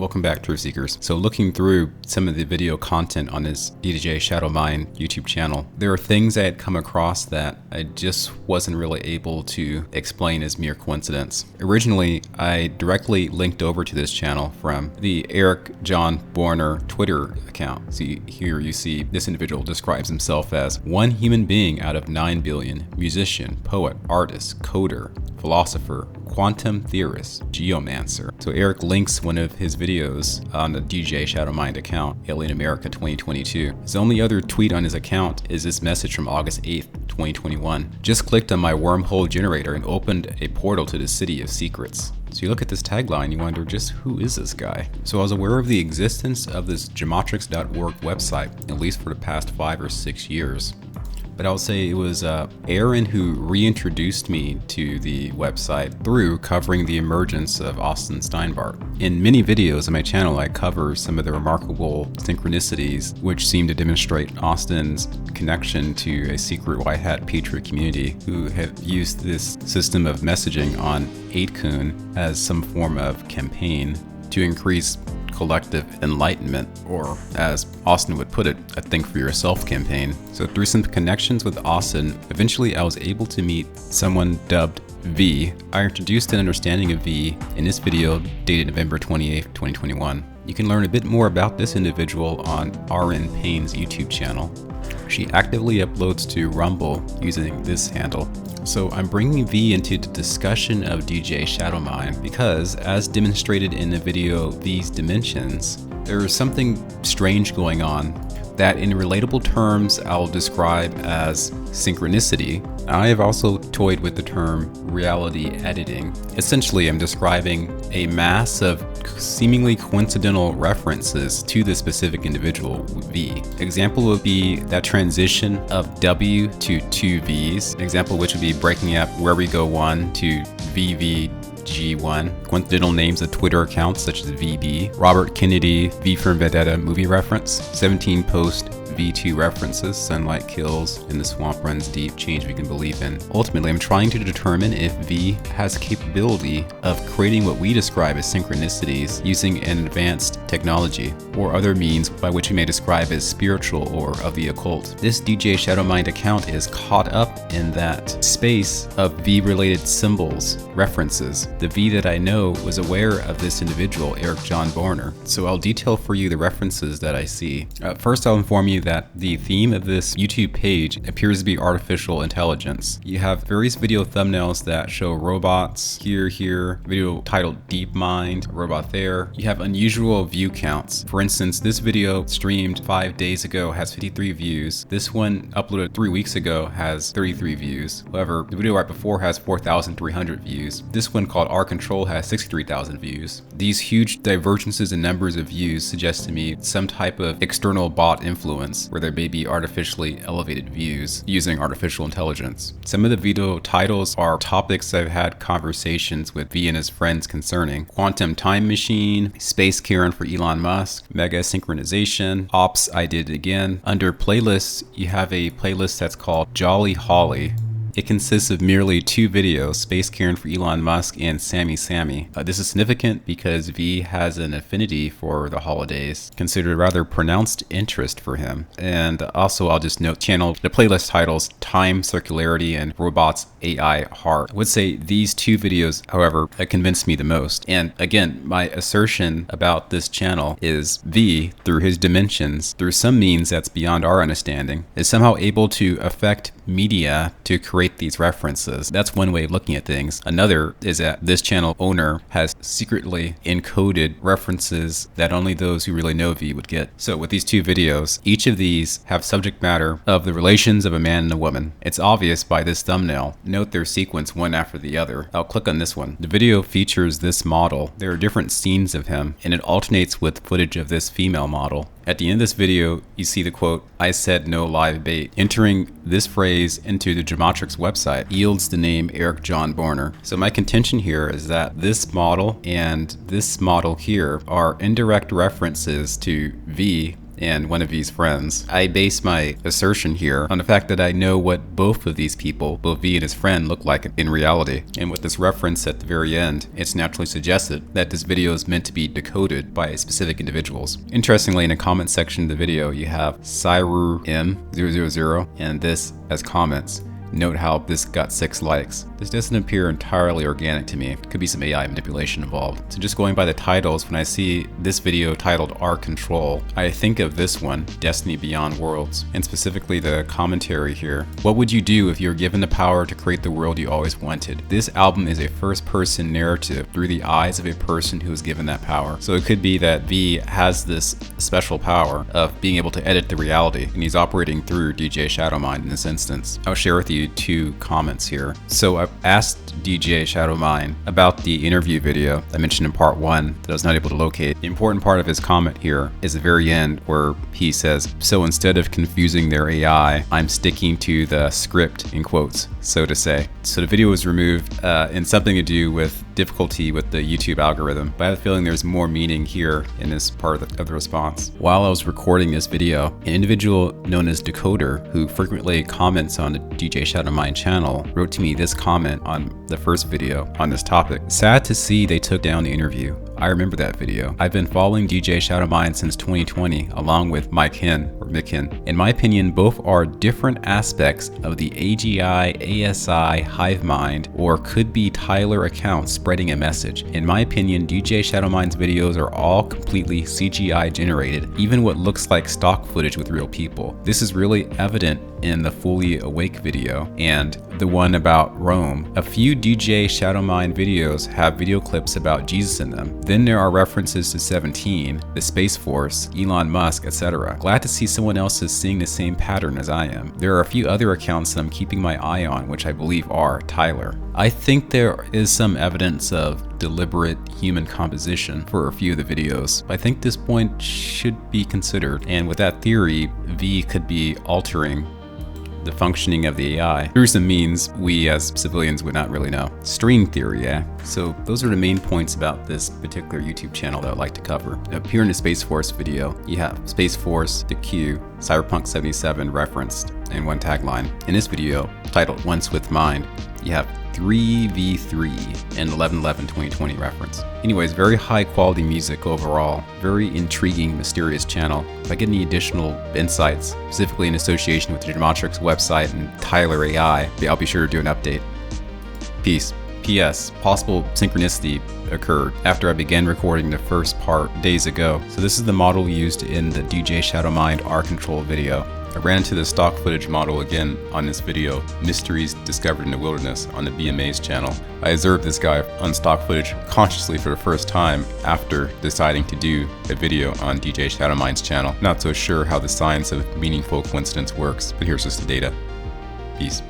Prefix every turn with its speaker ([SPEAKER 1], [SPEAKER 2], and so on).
[SPEAKER 1] Welcome back, Truth Seekers. So looking through some of the video content on his DJ Shadow Mind YouTube channel, there are things I had come across that I just wasn't really able to explain as mere coincidence. Originally, I directly linked over to this channel from the Eric John Borner Twitter account. See, here you see this individual describes himself as one human being out of 9 billion, musician, poet, artist, coder, philosopher, quantum theorist, geomancer. So Eric links one of his videos on the DJ Shadow Mind account, Alien America 2022. His only other tweet on his account is this message from August 8th, 2021. Just clicked on my wormhole generator and opened a portal to the city of secrets. So you look at this tagline, you wonder just who is this guy? So I was aware of the existence of this geomatrix.org website, at least for the past 5 or 6 years. But I'll say it was Aaron who reintroduced me to the website through covering the emergence of Austin Steinbart. In many videos on my channel, I cover some of the remarkable synchronicities which seem to demonstrate Austin's connection to a secret white hat patriot community who have used this system of messaging on 8kun as some form of campaign to increase collective enlightenment, or as Austin would put it, a think for yourself campaign. So through some connections with Austin, eventually I was able to meet someone dubbed V. I introduced an understanding of V in this video dated November 28th, 2021. You can learn a bit more about this individual on RN Payne's YouTube channel. She actively uploads to Rumble using this handle. So I'm bringing V into the discussion of DJ Shadow Mind because, as demonstrated in the video V's Dimensions, there is something strange going on that in relatable terms I'll describe as synchronicity. I have also toyed with the term reality editing. Essentially, I'm describing a mass of seemingly coincidental references to this specific individual, V. Example would be that transition of W to 2 V's, an example which would be breaking up Where We Go 1 to VVG1, coincidental names of Twitter accounts such as VB, Robert Kennedy, V for Vendetta movie reference, 17 post V2 references, Sunlight Kills, In the Swamp Runs Deep, Change We Can Believe In. Ultimately, I'm trying to determine if V has capability of creating what we describe as synchronicities using an advanced technology, or other means by which we may describe as spiritual or of the occult. This DJ Shadow Mind account is caught up in that space of V-related symbols, references. The V that I know was aware of this individual, Eric John Borner. So I'll detail for you the references that I see. First, I'll inform you that the theme of this YouTube page appears to be artificial intelligence. You have various video thumbnails that show robots here, video titled Deep Mind, robot there. You have unusual view counts. For instance, this video streamed 5 days ago has 53 views. This one uploaded 3 weeks ago has 33 views. However, the video right before has 4,300 views. This one called R Control has 63,000 views. These huge divergences in numbers of views suggest to me some type of external bot influence where there may be artificially elevated views using artificial intelligence. Some of the video titles are topics I've had conversations with V and his friends concerning: quantum time machine, space Karen for Elon Musk, mega synchronization, ops I did it again. Under playlists, you have a playlist that's called Jolly Holly. It consists of merely 2 videos, Space Karen for Elon Musk and Sammy Sammy. This is significant because V has an affinity for the holidays, considered a rather pronounced interest for him. And also I'll just note the playlist titles Time, Circularity, and Robots AI Heart. I would say these 2 videos, however, convinced me the most. And again, my assertion about this channel is V, through his dimensions, through some means that's beyond our understanding, is somehow able to affect media to create these references. That's one way of looking at things. Another is that this channel owner has secretly encoded references that only those who really know V would get. So with these 2 videos, each of these have subject matter of the relations of a man and a woman. It's obvious by this thumbnail. Note their sequence one after the other. I'll click on this one. The video features this model. There are different scenes of him, and it alternates with footage of this female model. At the end of this video, you see the quote, "I said no live bait." Entering this phrase into the Geomatrix website yields the name Eric John Borner. So my contention here is that this model and this model here are indirect references to V and one of V's friends. I base my assertion here on the fact that I know what both of these people, both V and his friend, look like in reality. And with this reference at the very end, it's naturally suggested that this video is meant to be decoded by specific individuals. Interestingly, in the comment section of the video, you have Cyru M000 and this as comments. Note how this got 6 likes. This doesn't appear entirely organic to me. Could be some AI manipulation involved. So just going by the titles, when I see this video titled Our Control, I think of this one, Destiny Beyond Worlds, and specifically the commentary here. What would you do if you were given the power to create the world you always wanted? This album is a first-person narrative through the eyes of a person who was given that power. So it could be that V has this special power of being able to edit the reality, and he's operating through DJ Shadowmind in this instance. I'll share with you 2 comments here. So I've asked DJ Shadowmind about the interview video I mentioned in part 1 that I was not able to locate. The important part of his comment here is the very end where he says, so instead of confusing their AI, I'm sticking to the script, in quotes, so to say. So the video was removed in something to do with difficulty with the YouTube algorithm, but I have a feeling there's more meaning here in this part of the response. While I was recording this video, an individual known as Decoder, who frequently comments on the DJ Shadowmind channel, wrote to me this comment on the first video on this topic. Sad to see they took down the interview. I remember that video. I've been following DJ Shadowmind since 2020, along with Mike Hin, or Mikin. In my opinion, both are different aspects of the AGI, ASI, hive mind, or could be Tyler accounts spreading a message. In my opinion, DJ Shadowmind's videos are all completely CGI generated, even what looks like stock footage with real people. This is really evident in the Fully Awake video and the one about Rome. A few DJ Shadowmind videos have video clips about Jesus in them. Then there are references to 17, the Space Force, Elon Musk, etc. Glad to see someone else is seeing the same pattern as I am. There are a few other accounts that I'm keeping my eye on, which I believe are Tyler. I think there is some evidence of deliberate human composition for a few of the videos. I think this point should be considered, and with that theory, V could be altering the functioning of the AI through some means we as civilians would not really know. String theory, eh? So those are the main points about this particular YouTube channel that I'd like to cover. Up here in the Space Force video, you have Space Force, the Q, Cyberpunk 77 referenced in one tagline. In this video, titled Once With Mind, you have 3v3 and 11/11/2020 reference. Anyways, very high quality music overall, very intriguing, mysterious channel. If I get any additional insights, specifically in association with the Geometrix website and Tyler AI, I'll be sure to do an update. Peace. P.S. Possible synchronicity occurred after I began recording the first part days ago. So this is the model used in the DJ Shadowmind Our Control video. I ran into the stock footage model again on this video, Mysteries Discovered in the Wilderness, on the BMA's channel. I observed this guy on stock footage consciously for the first time after deciding to do a video on DJ Shadowmind's channel. Not so sure how the science of meaningful coincidence works, but here's just the data. Peace.